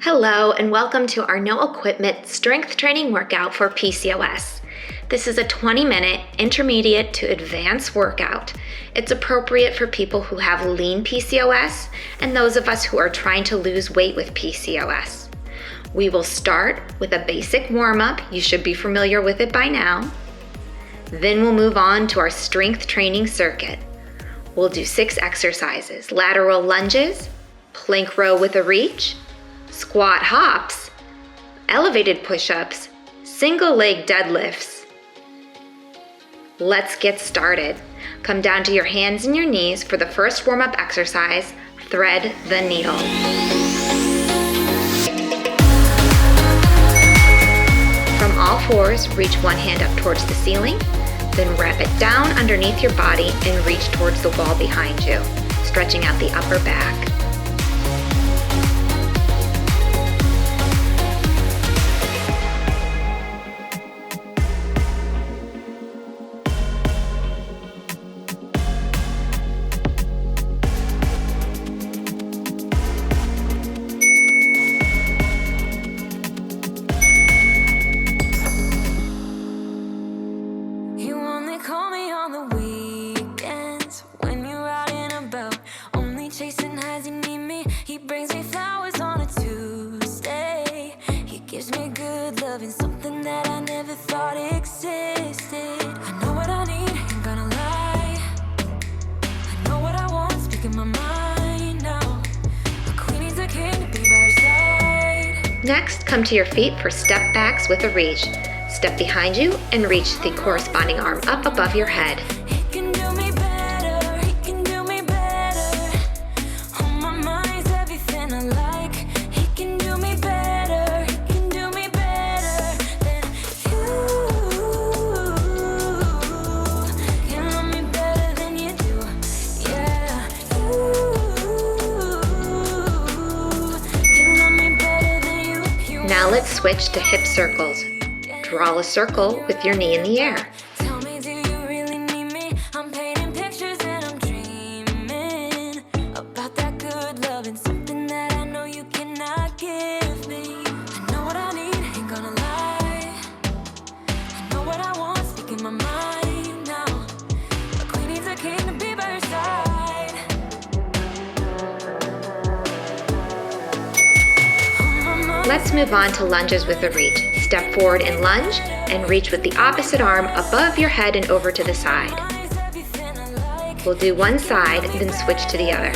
Hello and welcome to our no equipment strength training workout for PCOS. This is a 20-minute intermediate to advanced workout. It's appropriate for people who have lean PCOS and those of us who are trying to lose weight with PCOS. We will start with a basic warm-up. You should be familiar with it by now. Then we'll move on to our strength training circuit. We'll do 6 exercises: lateral lunges, plank row with a reach, squat hops, elevated push-ups, single leg deadlifts. Let's get started. Come down to your hands and your knees for the first warm-up exercise, thread the needle. From all fours, reach one hand up towards the ceiling, then wrap it down underneath your body and reach towards the wall behind you, stretching out the upper back. Next, come to your feet for step backs with a reach. Step behind you and reach the corresponding arm up above your head. Now let's switch to hip circles. Draw a circle with your knee in the air. Let's move on to lunges with a reach. Step forward and lunge, and reach with the opposite arm above your head and over to the side. We'll do one side, then switch to the other.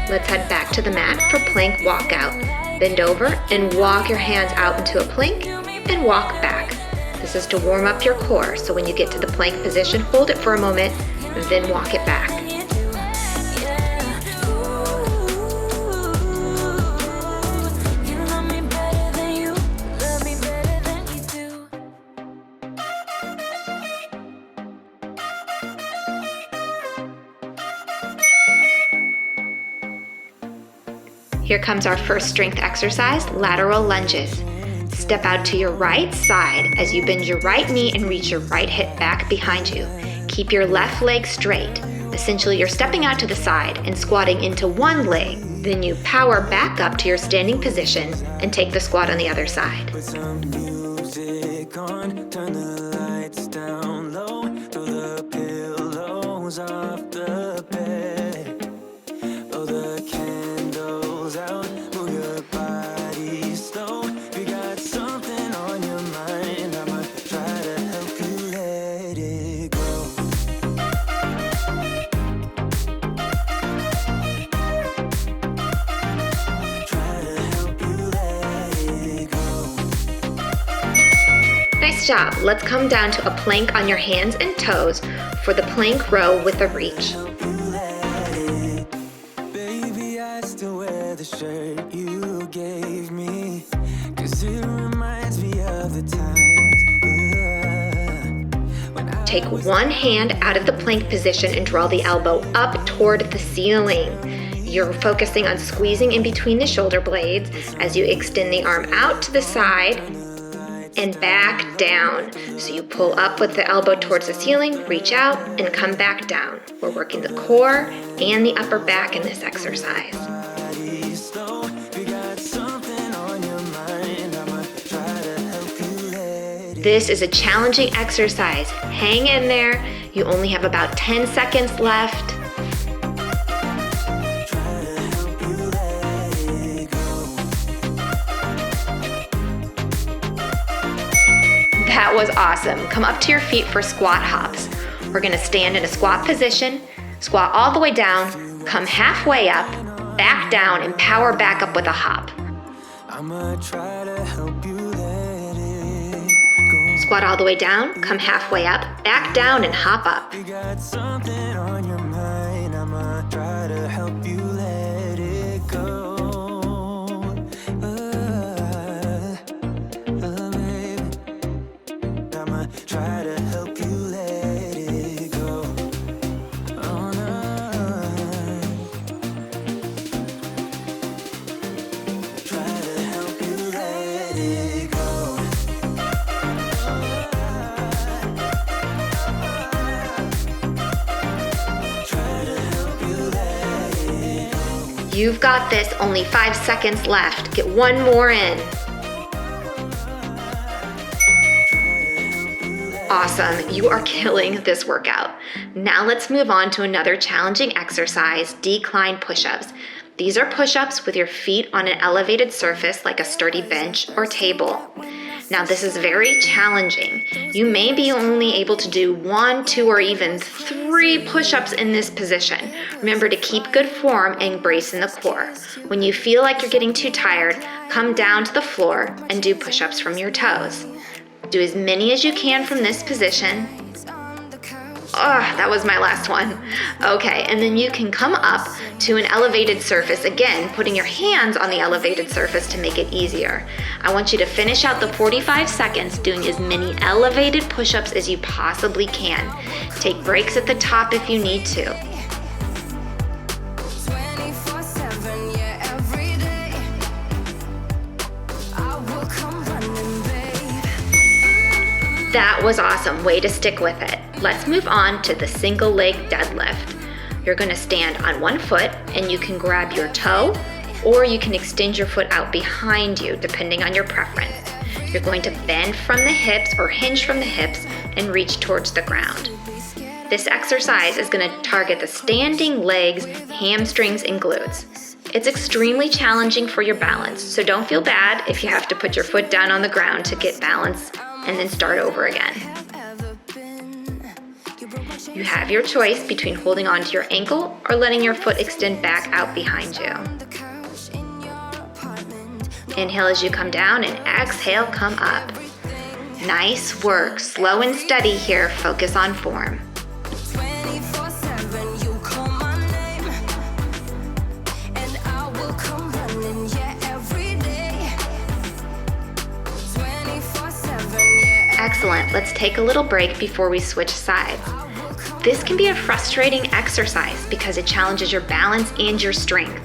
Let's head back to the mat for plank walkout. Bend over and walk your hands out into a plank and walk back. This is to warm up your core, so when you get to the plank position, hold it for a moment, then walk it back. Here comes our first strength exercise, lateral lunges. Step out to your right side as you bend your right knee and reach your right hip back behind you. Keep your left leg straight. Essentially, you're stepping out to the side and squatting into one leg. Then you power back up to your standing position and take the squat on the other side. Put some music on, turn the lights down low, throw the pillows off the bed, blow the candles out, move your body slow. You got something on your mind, I'ma try to help you let it go. Nice job. Let's come down to a plank on your hands and toes for the plank row with a reach. Baby, I still wear the shirt you gave me, 'cause it reminds me of the times when I Take one hand out of the plank position and draw the elbow up toward the ceiling. You're focusing on squeezing in between the shoulder blades as you extend the arm out to the side and back down. So you pull up with the elbow towards the ceiling, reach out, and come back down. We're working the core and the upper back in this exercise. body slow. You got something on your mind, I'ma try to help you let it. This is a challenging exercise. Hang in there. You only have about 10 seconds left. Try to help you let it go. That was awesome. Come up to your feet for squat hops. We're gonna stand in a squat position, squat all the way down, come halfway up, back down, and power back up with a hop. I'ma try to help you let it go. Squat all the way down, come halfway up, back down, and hop up. You got something on your mind, I'ma try to help you let it go. Baby, I'ma try to help you let it go. Oh, no. Try to help you let it go. Try to help you let it go. You've got this, only 5 seconds left. Get one more in. Awesome, you are killing this workout. Now let's move on to another challenging exercise, decline push-ups. These are push-ups with your feet on an elevated surface like a sturdy bench or table. Now this is very challenging. You may be only able to do 1, 2, or even 3 push-ups in this position. Remember to keep good form and brace in the core. When you feel like you're getting too tired, come down to the floor and do push-ups from your toes. Do as many as you can from this position. Oh, that was my last one. Okay, and then you can come up to an elevated surface, again, putting your hands on the elevated surface to make it easier. I want you to finish out the 45 seconds doing as many elevated push-ups as you possibly can. Take breaks at the top if you need to. 24/7, yeah, every day. I will come running, babe. That was awesome. Way to stick with it. Let's move on to the single leg deadlift. You're going to stand on one foot and you can grab your toe or you can extend your foot out behind you depending on your preference. You're going to bend from the hips or hinge from the hips and reach towards the ground. This exercise is going to target the standing legs, hamstrings, and glutes. It's extremely challenging for your balance, so don't feel bad if you have to put your foot down on the ground to get balance and then start over again. You have your choice between holding onto your ankle or letting your foot extend back out behind you. Inhale as you come down and exhale, come up. Nice work. Slow and steady here. Focus on form. 24/7, you call my name, and I will come running, yeah, every day. 24/7, yeah. Excellent. Let's take a little break before we switch sides. This can be a frustrating exercise because it challenges your balance and your strength.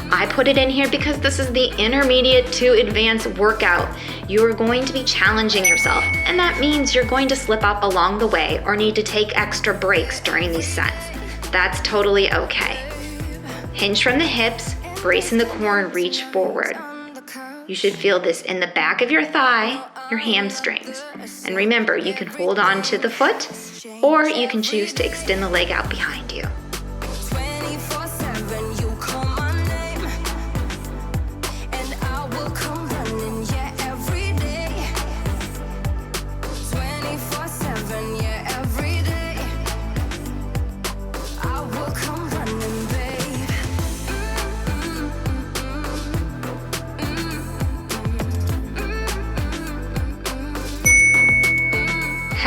I put it in here because this is the intermediate to advanced workout. You are going to be challenging yourself, and that means you're going to slip up along the way or need to take extra breaks during these sets. That's totally okay. Hinge from the hips, brace in the core, and reach forward. You should feel this in the back of your thigh, your hamstrings. And remember, you can hold on to the foot, or you can choose to extend the leg out behind you. 24/7, you call my name, and I will come running, yeah, every day. 24/7, yeah, every day. I will come running, babe.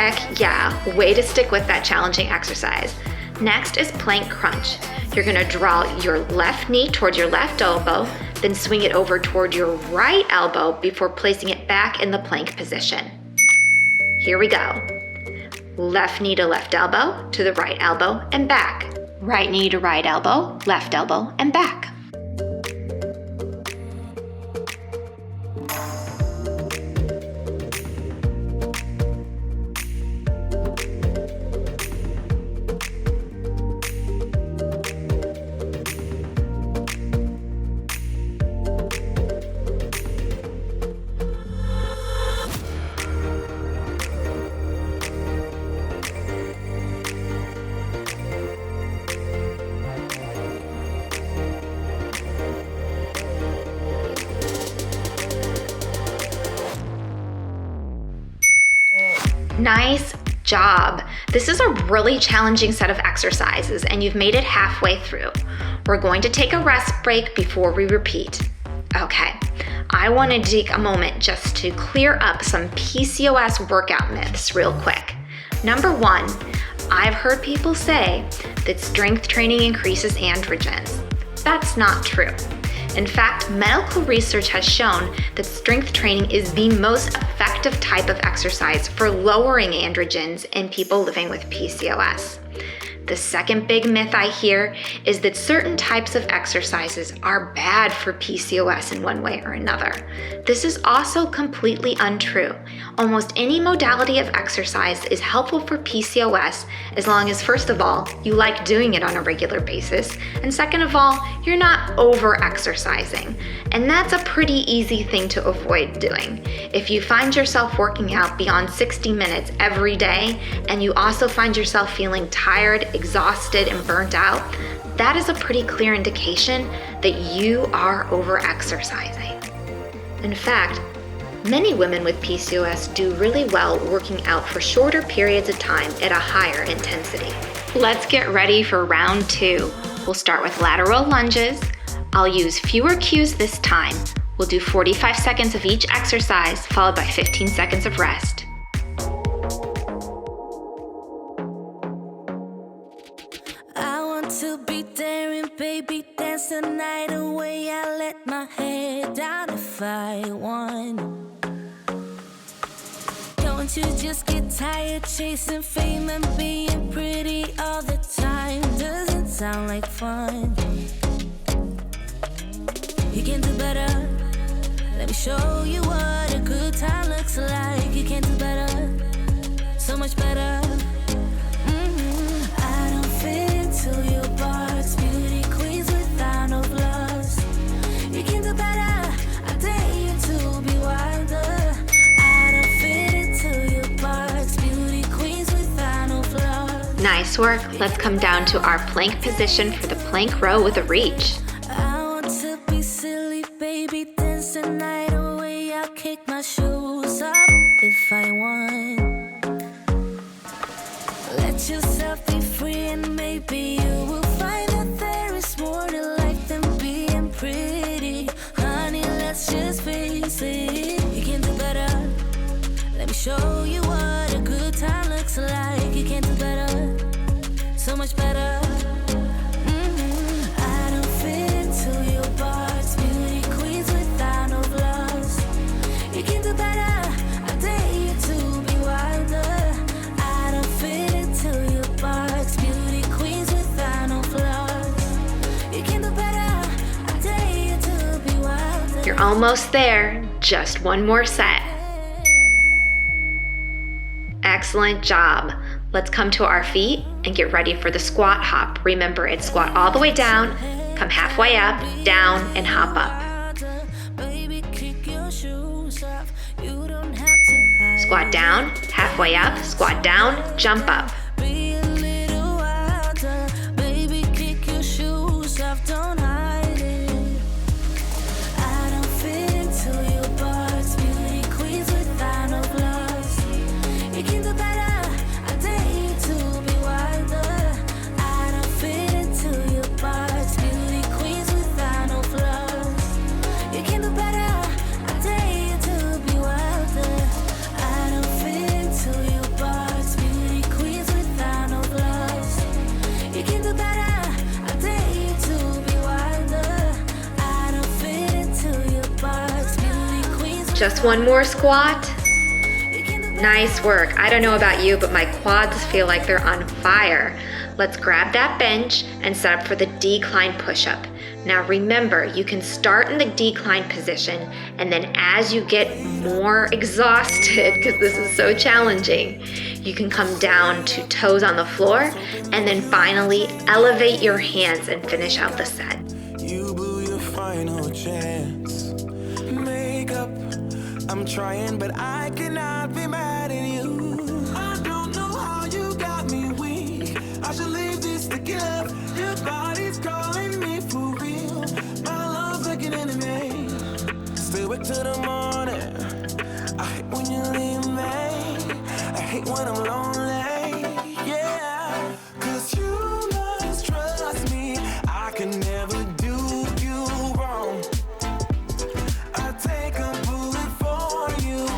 Heck yeah, way to stick with that challenging exercise. Next is plank crunch. You're gonna draw your left knee towards your left elbow, then swing it over toward your right elbow before placing it back in the plank position. Here we go. Left knee to left elbow, to the right elbow, and back. Right knee to right elbow, left elbow, and back. Nice job. This is a really challenging set of exercises and you've made it halfway through. We're going to take a rest break before we repeat. Okay, I want to take a moment just to clear up some PCOS workout myths real quick. Number one, I've heard people say that strength training increases androgens. That's not true. In fact, medical research has shown that strength training is the most effective type of exercise for lowering androgens in people living with PCOS. The second big myth I hear is that certain types of exercises are bad for PCOS in one way or another. This is also completely untrue. Almost any modality of exercise is helpful for PCOS as long as, first of all, you like doing it on a regular basis, and second of all, you're not over-exercising. And that's a pretty easy thing to avoid doing. If you find yourself working out beyond 60 minutes every day, and you also find yourself feeling tired, exhausted, and burnt out, that is a pretty clear indication that you are over-exercising. In fact, many women with PCOS do really well working out for shorter periods of time at a higher intensity. Let's get ready for round 2. We'll start with lateral lunges. I'll use fewer cues this time. We'll do 45 seconds of each exercise, followed by 15 seconds of rest. I want to be daring, baby, dance the night away. I let my head down if I want. Don't you just get tired chasing fame and being pretty all the time? Doesn't sound like fun. You can do better. Let me show you what a good time looks like. You can do better, so much better. I don't fit into your box. Beauty queens without no flaws. You can do better. I dare you to be wilder. I don't fit into your box. Beauty queens without no flaws. Nice work. Let's come down to our plank position for the plank row with a reach. I want to be silly, baby, dance the night away. I'll kick my shoes off if I want. Let yourself be free and maybe you will find that there is more to life than being pretty. Honey, let's just face it. You can do better. Let me show you what a good time looks like. You can do better, so much better. I don't fit into your box. Beauty queens without no flaws. You can do better. I dare you to be wilder. I don't fit into your box. Beauty queens without no flaws. You can do better. I dare you to be wilder. You're almost there. Just one more set. Excellent job. Let's come to our feet and get ready for the squat hop. Remember, it's squat all the way down, come halfway up, down, and hop up. Baby, kick your shoes off. You don't have to hide. Squat down, halfway up, squat down, jump up. Be a little wilder. Baby, kick your shoes off. Don't hide it. I don't fit into your box. Beauty queens without no flaws. You can do better. I dare you to be wilder. I don't fit into your box. Beauty queens without no flaws. You can do better. I dare you to be wilder. I don't fit into your box. Just one more squat. Nice work. I don't know about you, but my quads feel like they're on fire. Let's grab that bench and set up for the decline push-up. Now remember, you can start in the decline position, and then as you get more exhausted, because this is so challenging, you can come down to toes on the floor, and then finally elevate your hands and finish out the set. You blew your final chance. Makeup, I'm trying, but I cannot be mad at you. I don't know how you got me weak. I should leave this to give. Your body's calling me for real. My love's like an enemy. Stay awake till the morning. I hate when you leave me. I hate when I'm lonely. Yeah, 'cause you must trust me. I can never do you wrong. I take a bullet for you.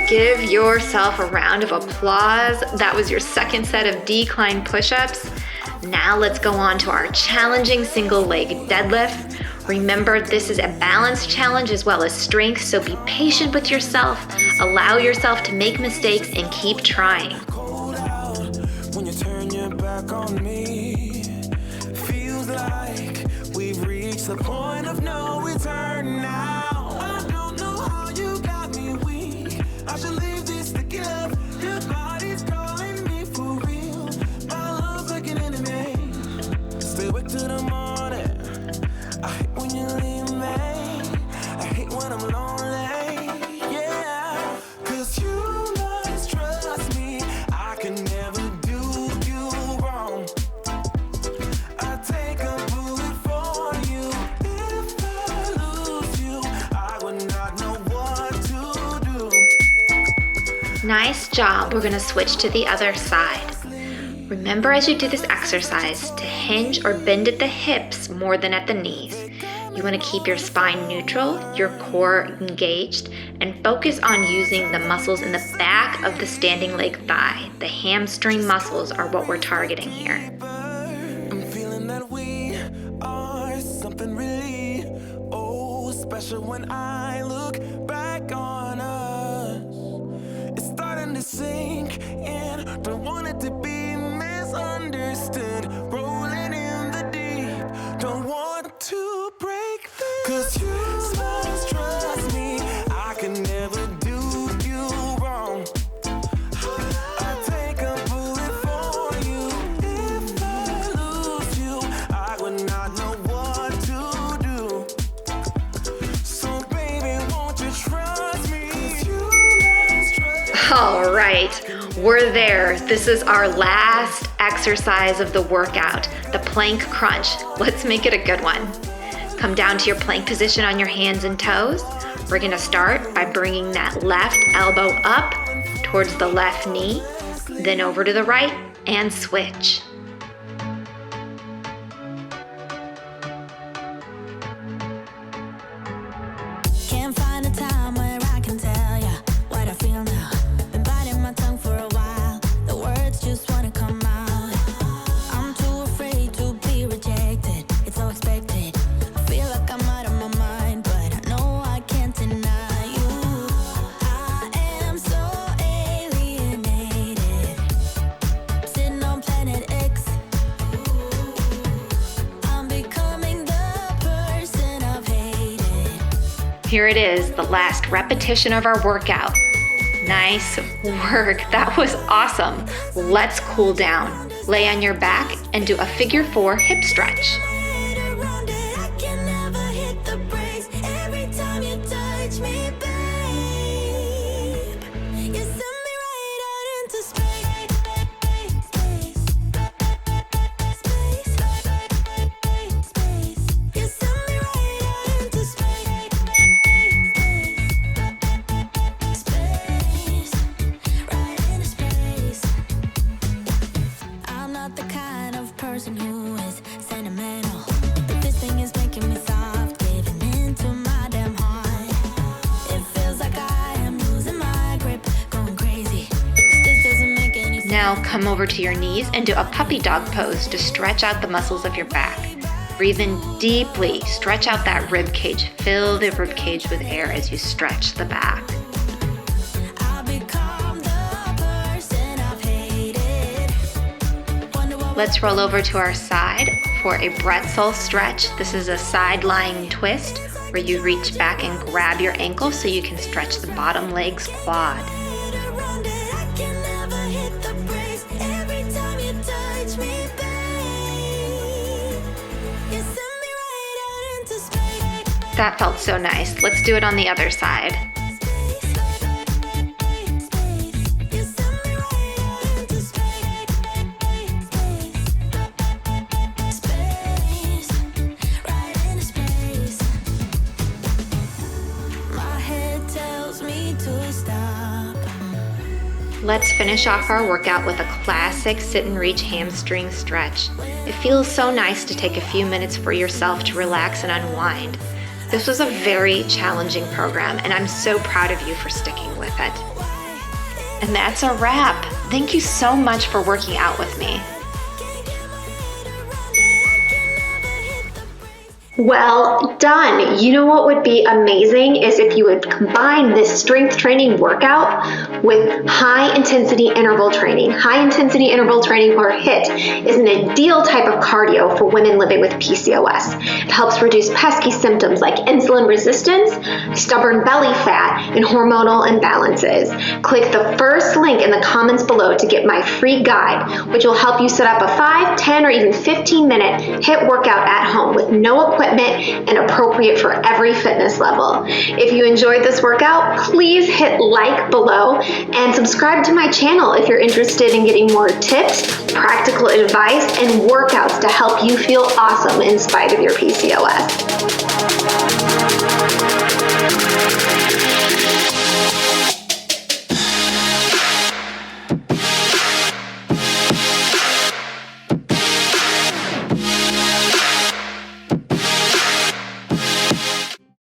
Give yourself a round of applause. That was your second set of decline push-ups. Now let's go on to our challenging single leg deadlift. Remember, this is a balance challenge as well as strength, so be patient with yourself. Allow yourself to make mistakes and keep trying. Cold out when you turn your back on me. Feels like we've reached the point of no return now. I don't know how you got me weak. I should leave this to give. Your body's calling me for real. My love's like an enemy. Stay awake till the morning. I hate when you leave me. I hate when I'm lonely. Yeah, 'cause you must trust me. I can never do you wrong. I take a bullet for you. If I lose you, I would not know what to do. Nice job. We're gonna switch to the other side. Remember as you do this exercise to hinge or bend at the hips more than at the knees. You want to keep your spine neutral, your core engaged, and focus on using the muscles in the back of the standing leg thigh. The hamstring muscles are what we're targeting here. I'm feeling that we are something really special when I look back on us. It's starting to sink in. Don't want it to be misunderstood. Rolling in the deep. Don't want to break this. 'Cause you must trust me. I can never do you wrong. I take a bullet for you. If I lose you, I would not know what to do. So baby, won't you trust me? 'Cause you must trust me. All right, we're there. This is our last exercise of the workout, the plank crunch. Let's make it a good one. Come down to your plank position on your hands and toes. We're gonna start by bringing that left elbow up towards the left knee, then over to the right and switch. Can't find a time where I can tell ya what I feel now. Been biting my tongue for a while. The words just wanna come out. I'm too afraid to be rejected. It's so expected. I feel like I'm out of my mind, but I know I can't deny you. I am so alienated. Sitting on planet X. I'm becoming the person I've hated. Here it is, the last repetition of our workout. Nice work, that was awesome. Let's cool down. Lay on your back and do a figure 4 hip stretch. Around it, I can never hit the brakes. Every time you touch me, babe, you send me right out into space. You send me right out into space. Right into space. I'm not the kind of person who is sentimental, but this thing is making me soft, giving into my damn heart. It feels like I am losing my grip, going crazy. 'Cause this doesn't make any sense. Now come over to your knees and do a puppy dog pose to stretch out the muscles of your back. Breathe in deeply, stretch out that rib cage. Fill the rib cage with air as you stretch the back. Let's roll over to our side for a pretzel stretch. This is a side lying twist where you reach back and grab your ankle so you can stretch the bottom leg's quad. That felt so nice. Let's do it on the other side. Let's finish off our workout with a classic sit and reach hamstring stretch. It feels so nice to take a few minutes for yourself to relax and unwind. This was a very challenging program, and I'm so proud of you for sticking with it. And that's a wrap. Thank you so much for working out with me. Well done. You know what would be amazing is if you would combine this strength training workout with high intensity interval training. High intensity interval training, or HIIT, is an ideal type of cardio for women living with PCOS. It helps reduce pesky symptoms like insulin resistance, stubborn belly fat, and hormonal imbalances. Click the first link in the comments below to get my free guide, which will help you set up a 5, 10, or even 15-minute HIIT workout at home with no equipment and appropriate for every fitness level. If you enjoyed this workout, please hit like below and subscribe to my channel if you're interested in getting more tips, practical advice, and workouts to help you feel awesome in spite of your PCOS.